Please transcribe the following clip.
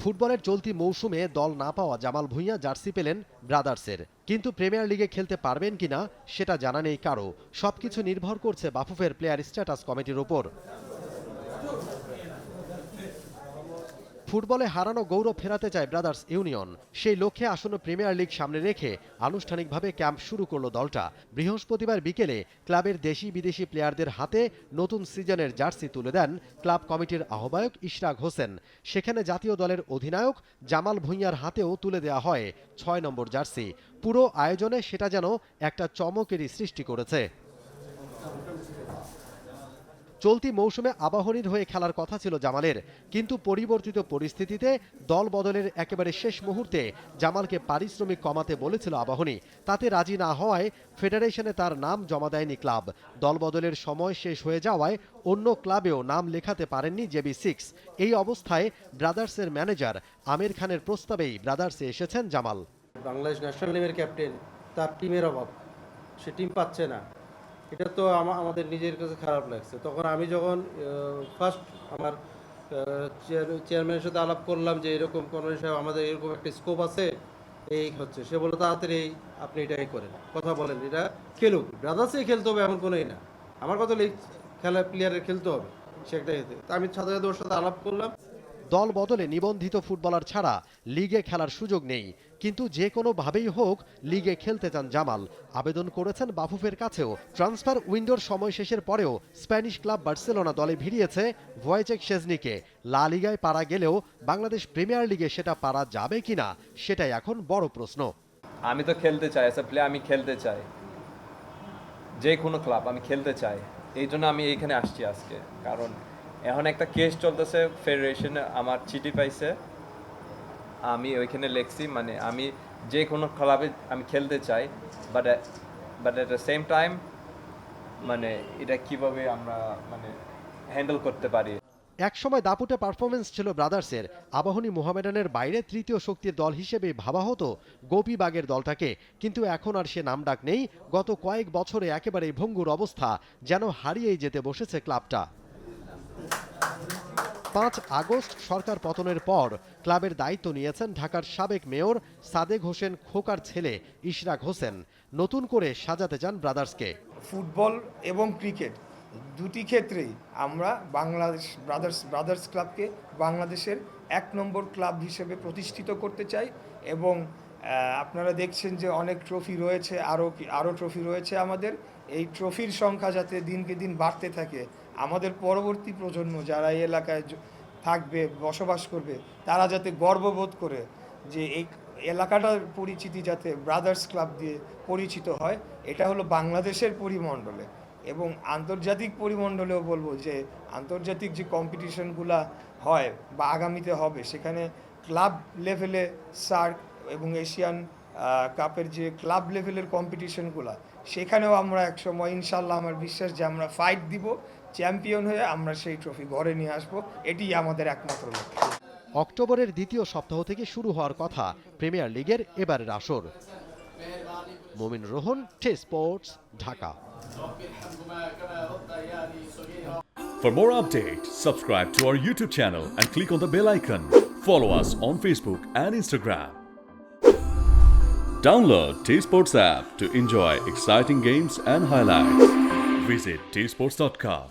ফুটবলের চলতি মৌসুমে দল না পাওয়া জামাল ভুঁইয়া জার্সি পেলেন ব্রাদার্সের, কিন্তু প্রিমিয়ার লিগে খেলতে পারবেন কিনা সেটা জানা নেই কারো। সবকিছু নির্ভর করছে বাফুফের প্লেয়ার স্ট্যাটাস কমিটির উপর। ফুটবলে হারানো গৌরব ফেরাতে চায় ব্রাদার্স ইউনিয়ন। সেই লক্ষ্যে আসন্ন প্রিমিয়ার লিগ সামনে রেখে আনুষ্ঠানিকভাবে ক্যাম্প শুরু করল দলটা। বৃহস্পতিবার বিকেলে ক্লাবের দেশি বিদেশি প্লেয়ারদের হাতে নতুন সিজনের জার্সি তুলে দেন ক্লাব কমিটির আহ্বায়ক ইশরাক হোসেন। সেখানে জাতীয় দলের অধিনায়ক জামাল ভুঁইয়ার হাতেও তুলে দেওয়া হয় ৬ নম্বর জার্সি। পুরো আয়োজনে সেটা যেন একটা চমকেরই সৃষ্টি করেছে। চলতি মৌসুমে আবাহনীর হয়ে খেলার কথা ছিল জামালের, কিন্তু পরিবর্তিত পরিস্থিতিতে দল বদলের একেবারে শেষ মুহূর্তে জামালকে পারিশ্রমিক কমাতে বলেছিল আবাহনী। তাতে রাজি না হওয়ায় ফেডারেশনে তার নাম জমা দেয়নি ক্লাব। দল বদলের সময় শেষ হয়ে যাওয়ায় অন্য ক্লাবেও নাম লেখাতে পারেননি JB6। এই অবস্থায় ব্রাদার্সের ম্যানেজার আমির খানের প্রস্তাবেই ব্রাদার্সে এসেছেন জামাল। বাংলাদেশ ন্যাশনাল টিমের ক্যাপ্টেন, তার টিমের অভাব, সে টিম পাচ্ছে না, এটা তো আমাদের নিজের কাছে খারাপ লাগছে। তখন আমি যখন ফার্স্ট আমার চেয়ারম্যানের সাথে আলাপ করলাম যে এরকম কর্মচারী সাহেব আমাদের এরকম একটা স্কোপ আছে, এই হচ্ছে, সে বললো তাড়াতাড়ি আপনি এটাই করেন, কথা বলেন, এটা খেলুক, ব্রাদার্সেই খেলতে হবে এমন কোনোই না, আমার কথা খেলা প্লেয়ারের খেলতে হবে, সেটাই হতে। তা আমি সাথে সাথে ওর সাথে আলাপ করলাম। দল বদলে নিবন্ধিত ফুটবলার ছাড়া লিগে খেলার সুযোগ নেই, কিন্তু যে কোনোভাবেই হোক লিগে খেলতে চান জামাল। আবেদন করেছেন বাফুফের কাছেও। ট্রান্সফার উইন্ডোর সময় শেষের পরেও স্প্যানিশ ক্লাব বার্সেলোনা দলে ভিড়িয়েছে ভয়েচেক শেজনিকে। লা লিগায় পারা গেলেও বাংলাদেশ প্রিমিয়ার লিগে সেটা পারা যাবে কিনা সেটাই এখন বড় প্রশ্ন। আমি তো খেলতে চাই, অ্যাজ এ প্লেয়ার আমি খেলতে চাই, যে কোনো ক্লাব আমি খেলতে চাই, এই জন্য আমি এইখানে আসছি আজকে। কারণ এখন একটা কেস চলতেছে, ফেডারেশনে আমার চিঠি পাইছে, আমি ওইখানে লিখছি, মানে আমি যে কোনো ক্লাবে আমি খেলতে চাই, but at the same time মানে এটা কিভাবে আমরা মানে হ্যান্ডেল করতে পারি। একসময় দাপুটে পারফরমেন্স ছিল ব্রাদার্সের। আবাহনী মোহামেডানের বাইরে তৃতীয় শক্তির দল হিসেবে ভাবা হতো গোপীবাগের দলটাকে, কিন্তু এখন আর সে নামডাক নেই। গত কয়েক বছরে একেবারেই ভঙ্গুর অবস্থা, যেন হারিয়েই যেতে বসেছে ক্লাবটা। ৫ আগস্ট সরকার পতনের পর ক্লাবের দায়িত্ব নিয়েছেন ঢাকার সাবেক মেয়র সাদেক হোসেন খোকার ছেলে ইশরাক হোসেন। নতুন করে সাজাতে চান ব্রাদার্সকে। ফুটবল এবং ক্রিকেট দুটি ক্ষেত্রেই আমরা বাংলাদেশ ব্রাদার্স ক্লাবকে বাংলাদেশের ১ নম্বর ক্লাব হিসেবে প্রতিষ্ঠিত করতে চাই। এবং আপনারা দেখছেন যে অনেক ট্রফি রয়েছে, আরও ট্রফি রয়েছে আমাদের। এই ট্রফির সংখ্যা যাতে দিনকে দিন বাড়তে থাকে, আমাদের পরবর্তী প্রজন্ম যারা এই এলাকায় থাকবে, বসবাস করবে, তারা যাতে গর্ববোধ করে যে এই এলাকাটার পরিচিতি যাতে ব্রাদার্স ক্লাব দিয়ে পরিচিত হয়। এটা হলো বাংলাদেশের পরিমণ্ডলে, এবং আন্তর্জাতিক পরিমণ্ডলেও বলবো যে আন্তর্জাতিক যে কম্পিটিশনগুলো হয় বা আগামীতে হবে, সেখানে ক্লাব লেভেলে সার্ক এবং এশিয়ান কাপের যে ক্লাব লেভেলের কম্পিটিশনগুলো, সেখানেও আমরা একসময় ইনশাল্লাহ আমার বিশ্বাস যে আমরা ফাইট দিব, চ্যাম্পিয়ন হয়ে আমরা সেই ট্রফি ঘরে নিয়ে আসবো। এটি আমাদের একমাত্র লক্ষ্য। অক্টোবরের দ্বিতীয় সপ্তাহ থেকে শুরু হওয়ার কথা প্রিমিয়ার লিগের এবারের আসর। Mumin Rohan, T Sports, Dhaka. For more updates, subscribe to our YouTube channel and click on the bell icon. Follow us on Facebook and Instagram. Download T Sports app to enjoy exciting games and highlights. Visit tsports.com.